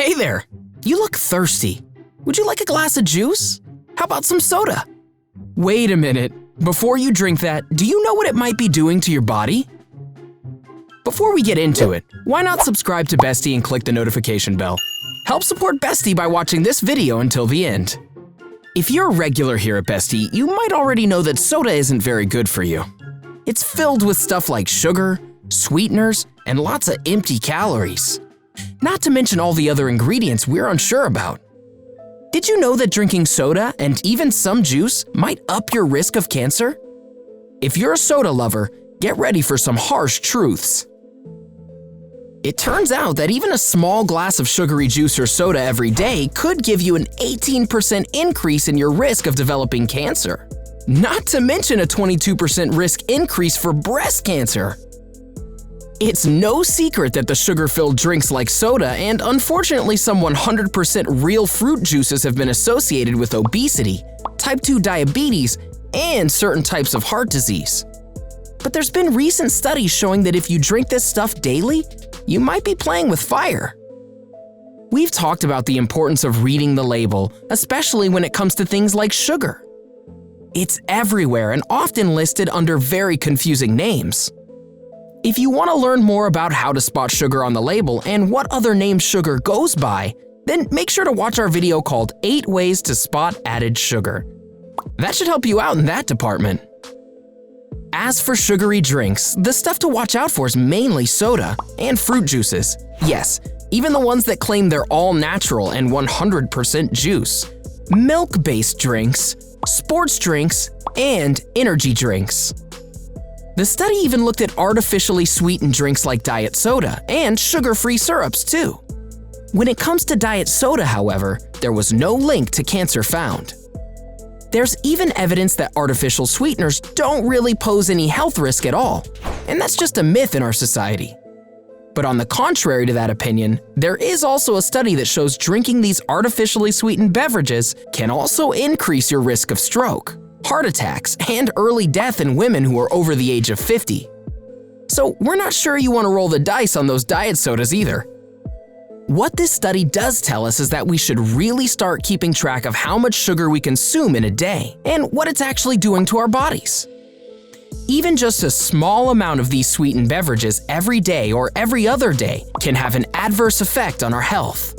Hey there! You look thirsty. Would you like a glass of juice? How about some soda? Wait a minute. Before you drink that, do you know what it might be doing to your body? Before we get into it, why not subscribe to Bestie and click the notification bell? Help support Bestie by watching this video until the end. If you're a regular here at Bestie, you might already know that soda isn't very good for you. It's filled with stuff like sugar, sweeteners, and lots of empty calories. Not to mention all the other ingredients we're unsure about. Did you know that drinking soda and even some juice might up your risk of cancer? If you're a soda lover, get ready for some harsh truths. It turns out that even a small glass of sugary juice or soda every day could give you an 18% increase in your risk of developing cancer. Not to mention a 22% risk increase for breast cancer. It's no secret that the sugar-filled drinks like soda and unfortunately some 100% real fruit juices have been associated with obesity, type 2 diabetes, and certain types of heart disease. But there's been recent studies showing that if you drink this stuff daily, you might be playing with fire. We've talked about the importance of reading the label, especially when it comes to things like sugar. It's everywhere and often listed under very confusing names. If you want to learn more about how to spot sugar on the label and what other names sugar goes by, then make sure to watch our video called 8 Ways to Spot Added Sugar. That should help you out in that department. As for sugary drinks, the stuff to watch out for is mainly soda and fruit juices. Yes, even the ones that claim they're all natural and 100% juice. Milk-based drinks, sports drinks, and energy drinks. The study even looked at artificially sweetened drinks like diet soda and sugar-free syrups too. When it comes to diet soda, however, there was no link to cancer found. There's even evidence that artificial sweeteners don't really pose any health risk at all, and that's just a myth in our society. But on the contrary to that opinion, there is also a study that shows drinking these artificially sweetened beverages can also increase your risk of stroke, heart attacks, and early death in women who are over the age of 50. So we're not sure you want to roll the dice on those diet sodas either. What this study does tell us is that we should really start keeping track of how much sugar we consume in a day and what it's actually doing to our bodies. Even just a small amount of these sweetened beverages every day or every other day can have an adverse effect on our health.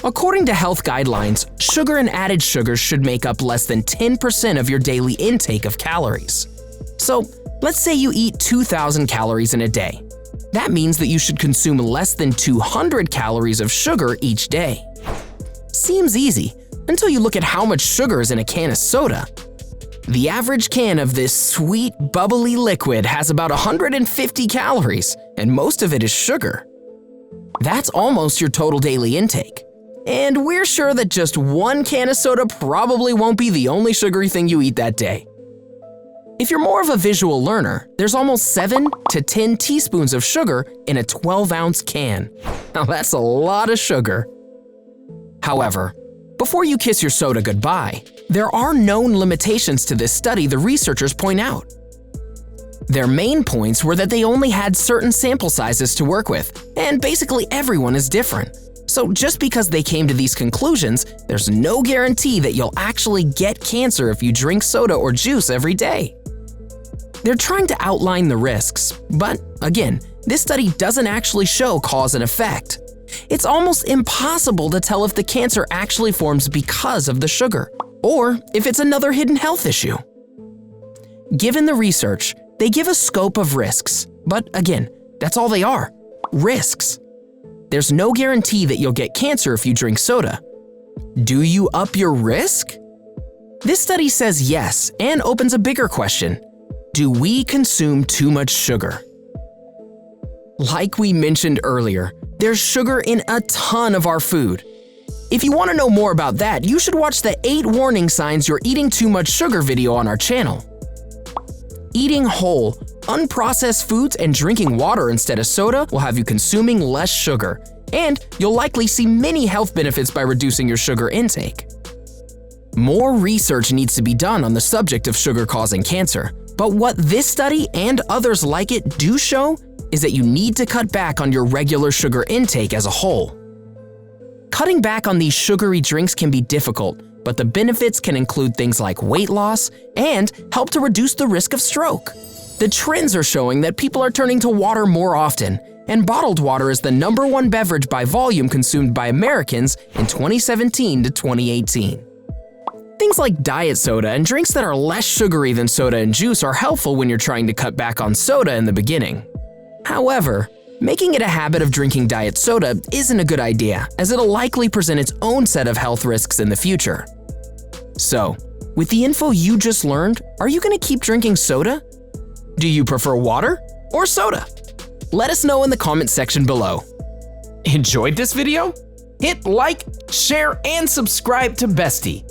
According to health guidelines, sugar and added sugars should make up less than 10% of your daily intake of calories. So, let's say you eat 2,000 calories in a day. That means that you should consume less than 200 calories of sugar each day. Seems easy, until you look at how much sugar is in a can of soda. The average can of this sweet, bubbly liquid has about 150 calories, and most of it is sugar. That's almost your total daily intake. And we're sure that just one can of soda probably won't be the only sugary thing you eat that day. If you're more of a visual learner, there's almost 7 to 10 teaspoons of sugar in a 12-ounce can. Now that's a lot of sugar. However, before you kiss your soda goodbye, there are known limitations to this study the researchers point out. Their main points were that they only had certain sample sizes to work with, and basically everyone is different. So just because they came to these conclusions, there's no guarantee that you'll actually get cancer if you drink soda or juice every day. They're trying to outline the risks, but again, this study doesn't actually show cause and effect. It's almost impossible to tell if the cancer actually forms because of the sugar, or if it's another hidden health issue. Given the research, they give a scope of risks, but again, that's all they are, risks. There's no guarantee that you'll get cancer if you drink soda. Do you up your risk? This study says yes, and opens a bigger question. Do we consume too much sugar? Like we mentioned earlier, there's sugar in a ton of our food. If you want to know more about that, you should watch the 8 warning signs you're eating too much sugar video on our channel. Eating whole, unprocessed foods and drinking water instead of soda will have you consuming less sugar, and you'll likely see many health benefits by reducing your sugar intake. More research needs to be done on the subject of sugar causing cancer, but what this study and others like it do show is that you need to cut back on your regular sugar intake as a whole. Cutting back on these sugary drinks can be difficult, but the benefits can include things like weight loss and help to reduce the risk of stroke. The trends are showing that people are turning to water more often, and bottled water is the #1 beverage by volume consumed by Americans in 2017 to 2018. Things like diet soda and drinks that are less sugary than soda and juice are helpful when you're trying to cut back on soda in the beginning. However, making it a habit of drinking diet soda isn't a good idea, as it'll likely present its own set of health risks in the future. So, with the info you just learned, are you going to keep drinking soda? Do you prefer water or soda? Let us know in the comment section below. Enjoyed this video? Hit like, share, and subscribe to Bestie.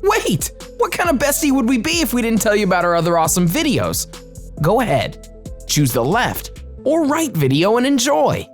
Wait, what kind of bestie would we be if we didn't tell you about our other awesome videos? Go ahead, choose the left or right video and enjoy.